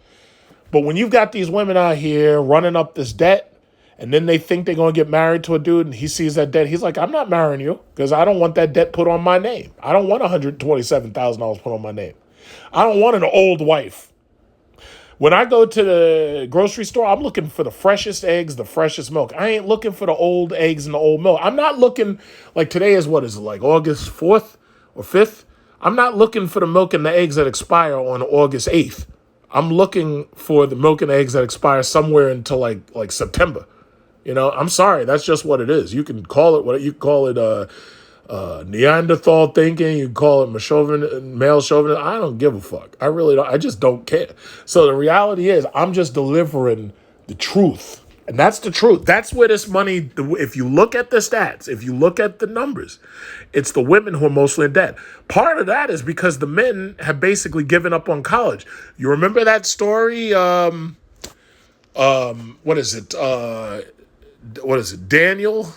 But when you've got these women out here running up this debt, and then they think they're going to get married to a dude, and he sees that debt, he's like, I'm not marrying you because I don't want that debt put on my name. I don't want $127,000 put on my name. I don't want an old wife. When I go to the grocery store, I'm looking for the freshest eggs, the freshest milk. I ain't looking for the old eggs and the old milk. I'm not looking, like today is like August 4th or 5th? I'm not looking for the milk and the eggs that expire on August 8th. I'm looking for the milk and eggs that expire somewhere until like September. You know, I'm sorry, that's just what it is. You can call it Neanderthal thinking, you can call it male chauvinism. I don't give a fuck. I really don't. I just don't care. So the reality is I'm just delivering the truth. And that's the truth. That's where this money, if you look at the stats, if you look at the numbers, it's the women who are mostly in debt. Part of that is because the men have basically given up on college. You remember that story? What is it? Daniel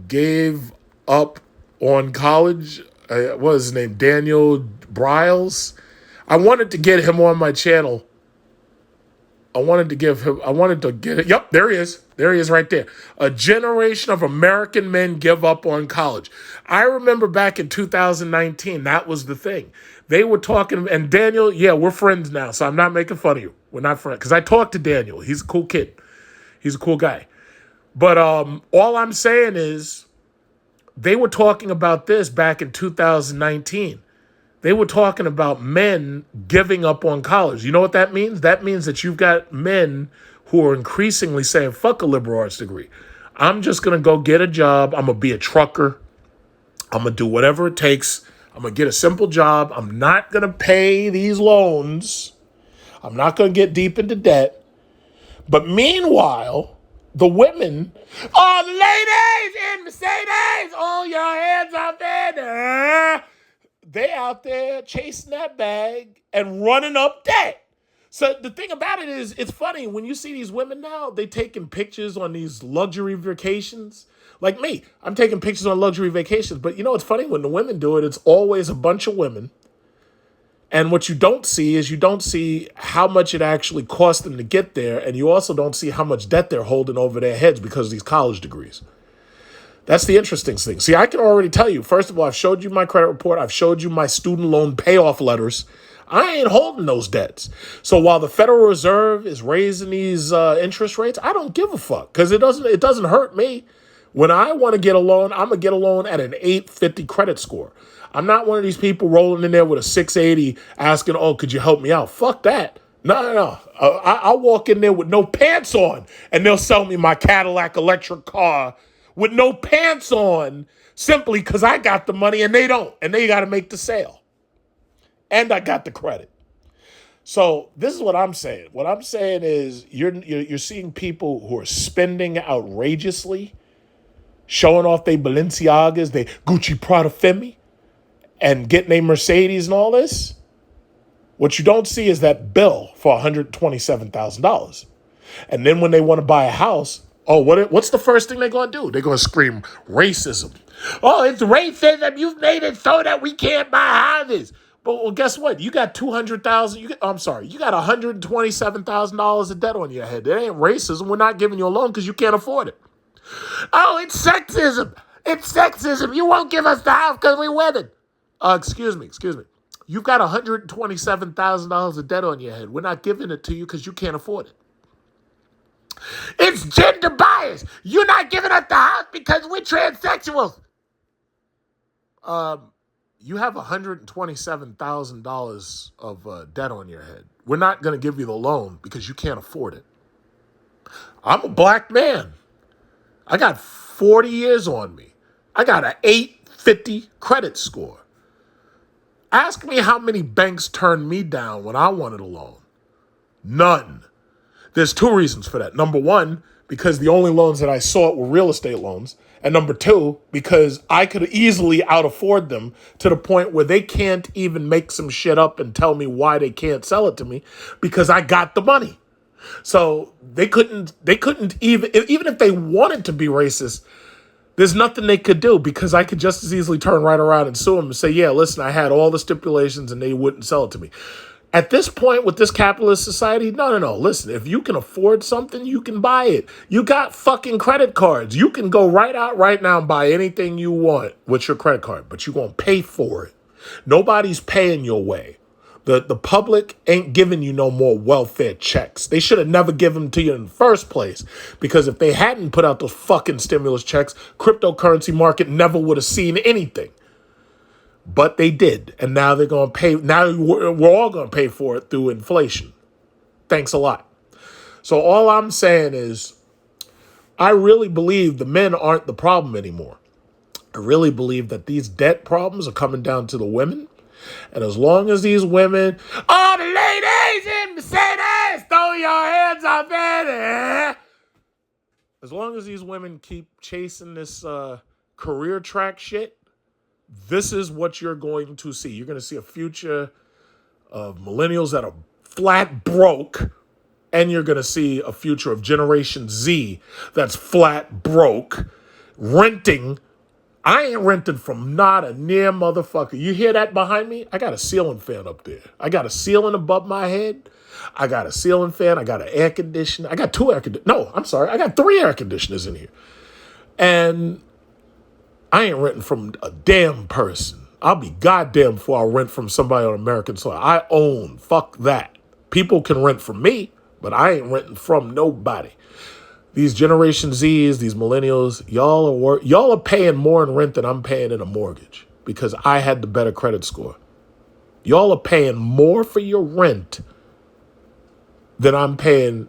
gave up on college. What was his name? Daniel Briles. I wanted to get him on my channel. I wanted to get it. Yep, there he is. There he is right there. A generation of American men give up on college. I remember back in 2019, that was the thing. They were talking, and Daniel, yeah, we're friends now, so I'm not making fun of you. We're not friends. Because I talked to Daniel. He's a cool kid. He's a cool guy. But all I'm saying is they were talking about this back in 2019. They were talking about men giving up on college. You know what that means? That means that you've got men who are increasingly saying, fuck a liberal arts degree. I'm just going to go get a job. I'm going to be a trucker. I'm going to do whatever it takes. I'm going to get a simple job. I'm not going to pay these loans. I'm not going to get deep into debt. But meanwhile, the women, oh, the ladies in Mercedes, oh, your hands out there. They out there chasing that bag and running up debt. So the thing about it is, it's funny, when you see these women now, they taking pictures on these luxury vacations. Like me, I'm taking pictures on luxury vacations. But you know, it's funny, when the women do it, it's always a bunch of women. And what you don't see is you don't see how much it actually cost them to get there. And you also don't see how much debt they're holding over their heads because of these college degrees. That's the interesting thing. See, I can already tell you, first of all, I've showed you my credit report. I've showed you my student loan payoff letters. I ain't holding those debts. So while the Federal Reserve is raising these interest rates, I don't give a fuck because it doesn't hurt me. When I want to get a loan, I'm going to get a loan at an 850 credit score. I'm not one of these people rolling in there with a 680 asking, oh, could you help me out? Fuck that. No. I'll walk in there with no pants on, and they'll sell me my Cadillac electric car with no pants on, simply because I got the money and they don't, and they got to make the sale, and I got the credit. So this is what I'm saying. What I'm saying is you're seeing people who are spending outrageously, showing off their Balenciagas, their Gucci Prada Femi, and getting a Mercedes and all this. What you don't see is that bill for $127,000. And then when they want to buy a house, what's the first thing they're going to do? They're going to scream racism. Oh, it's racism. You've made it so that we can't buy houses. But well, guess what? You got $200,000. I'm sorry, you got $127,000 of debt on your head. It ain't racism. We're not giving you a loan because you can't afford it. Oh, it's sexism. It's sexism. You won't give us the house because we women. Excuse me. You've got $127,000 of debt on your head. We're not giving it to you because you can't afford it. It's gender bias. You're not giving us the house because we're transsexuals. You have $127,000 of debt on your head. We're not going to give you the loan because you can't afford it. I'm a black man. I got 40 years on me. I got an 850 credit score. Ask me how many banks turned me down when I wanted a loan. None. There's two reasons for that. Number one, because the only loans that I sought were real estate loans. And number two, because I could easily out afford them to the point where they can't even make some shit up and tell me why they can't sell it to me because I got the money. So they couldn't even if they wanted to be racist, there's nothing they could do because I could just as easily turn right around and sue them and say, yeah, listen, I had all the stipulations and they wouldn't sell it to me. At this point with this capitalist society, no. Listen, if you can afford something, you can buy it. You got fucking credit cards. You can go right out right now and buy anything you want with your credit card, but you're going to pay for it. Nobody's paying your way. The public ain't giving you no more welfare checks. They should have never given them to you in the first place because if they hadn't put out those fucking stimulus checks, cryptocurrency market never would have seen anything. But they did, and now they're going to pay. Now we're all going to pay for it through inflation. Thanks a lot. So all I'm saying is I really believe the men aren't the problem anymore. I really believe that these debt problems are coming down to the women. And as long as these women, all the ladies in Mercedes, throw your hands up in it. As long as these women keep chasing this career track shit, this is what you're going to see. You're going to see a future of millennials that are flat broke, and you're going to see a future of Generation Z that's flat broke, renting. I ain't renting from not a near motherfucker. You hear that behind me? I got a ceiling fan up there. I got a ceiling above my head. I got a ceiling fan. I got an air conditioner. I got two air conditioners. No, I'm sorry. I got 3 air conditioners in here. And I ain't renting from a damn person. I'll be goddamn before I rent from somebody on American soil. I own. Fuck that. People can rent from me, but I ain't renting from nobody. These Generation Zs, these millennials, y'all are paying more in rent than I'm paying in a mortgage because I had the better credit score. Y'all are paying more for your rent than I'm paying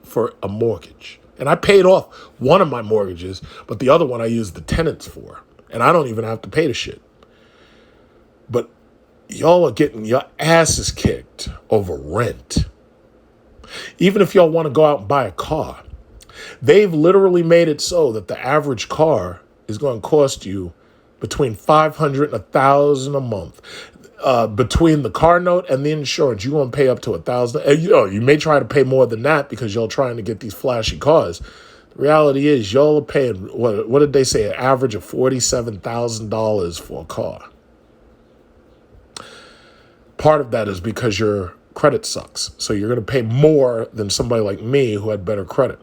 for a mortgage. And I paid off one of my mortgages, but the other one I used the tenants for. And I don't even have to pay the shit. But y'all are getting your asses kicked over rent. Even if y'all want to go out and buy a car, they've literally made it so that the average car is going to cost you between $500 and $1,000 a month. Between the car note and the insurance, you're going to pay up to $1,000. You may try to pay more than that because y'all trying to get these flashy cars. The reality is y'all are paying, what did they say, an average of $47,000 for a car. Part of that is because your credit sucks. So you're going to pay more than somebody like me who had better credit.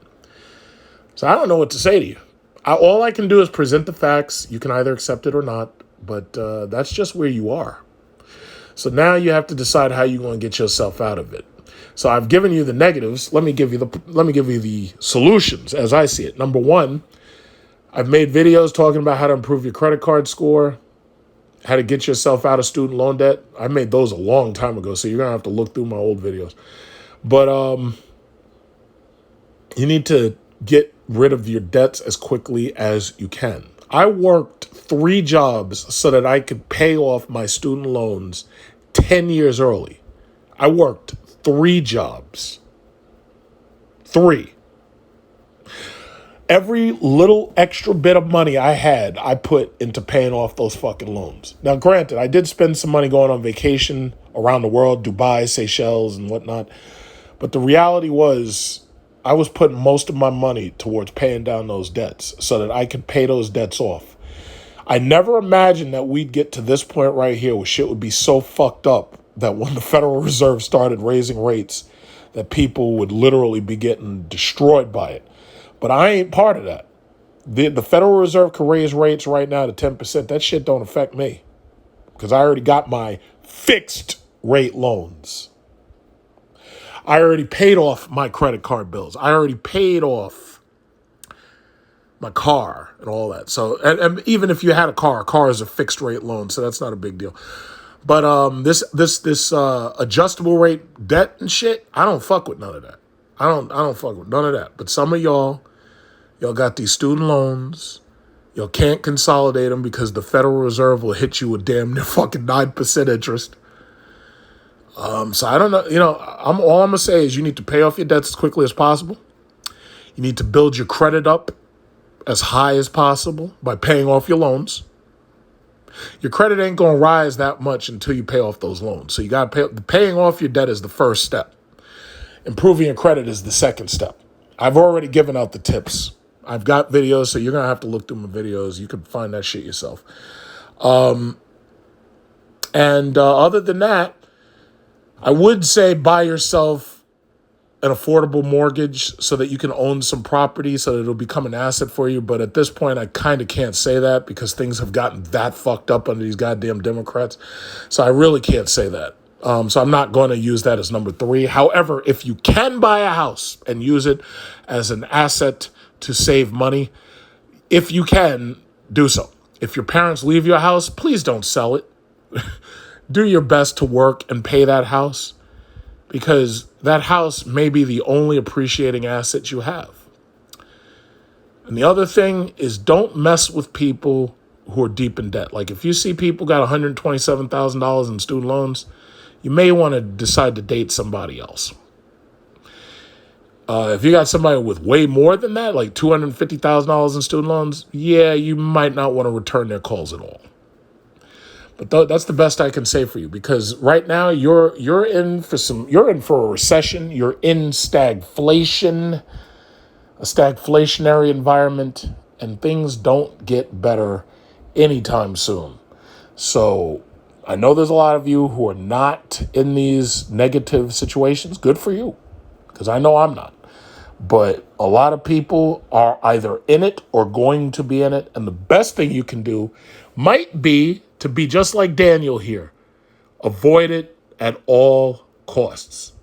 So I don't know what to say to you. All I can do is present the facts. You can either accept it or not, but that's just where you are. So now you have to decide how you're going to get yourself out of it. So I've given you the negatives. Let me give you the solutions as I see it. Number one, I've made videos talking about how to improve your credit card score, how to get yourself out of student loan debt. I made those a long time ago, so you're going to have to look through my old videos. But you need to get rid of your debts as quickly as you can. I worked 3 jobs so that I could pay off my student loans 10 years early. I worked 3 jobs. 3. Every little extra bit of money I had, I put into paying off those fucking loans. Now, granted, I did spend some money going on vacation around the world, Dubai, Seychelles, and whatnot. But the reality was, I was putting most of my money towards paying down those debts so that I could pay those debts off. I never imagined that we'd get to this point right here where shit would be so fucked up that when the Federal Reserve started raising rates, that people would literally be getting destroyed by it. But I ain't part of that. The Federal Reserve can raise rates right now to 10%. That shit don't affect me because I already got my fixed rate loans. I already paid off my credit card bills. I already paid off my car and all that. So, and even if you had a car is a fixed rate loan, so that's not a big deal. But this adjustable rate debt and shit, I don't fuck with none of that. I don't fuck with none of that. But some of y'all got these student loans. Y'all can't consolidate them because the Federal Reserve will hit you with damn near fucking 9% interest. So I don't know. All I'm gonna say is you need to pay off your debts as quickly as possible. You need to build your credit up as high as possible by paying off your loans. Your credit ain't gonna rise that much until you pay off those loans. So you gotta paying off your debt is the first step. Improving your credit is the second step. I've already given out the tips. I've got videos, so you're going to have to look through my videos. You can find that shit yourself. And other than that, I would say buy yourself an affordable mortgage so that you can own some property so that it'll become an asset for you. But at this point, I kind of can't say that because things have gotten that fucked up under these goddamn Democrats. So I really can't say that. So I'm not going to use that as number 3. However, if you can buy a house and use it as an asset to save money, if you can, do so. If your parents leave you a house, please don't sell it. Do your best to work and pay that house because that house may be the only appreciating asset you have. And the other thing is don't mess with people who are deep in debt. Like if you see people got $127,000 in student loans, you may want to decide to date somebody else. If you got somebody with way more than that, like $250,000 in student loans, yeah, you might not want to return their calls at all. But that's the best I can say for you because right now you're in for a recession. You're in stagflation, a stagflationary environment, and things don't get better anytime soon. So I know there's a lot of you who are not in these negative situations. Good for you, because I know I'm not. But a lot of people are either in it or going to be in it. And the best thing you can do might be to be just like Daniel here. Avoid it at all costs.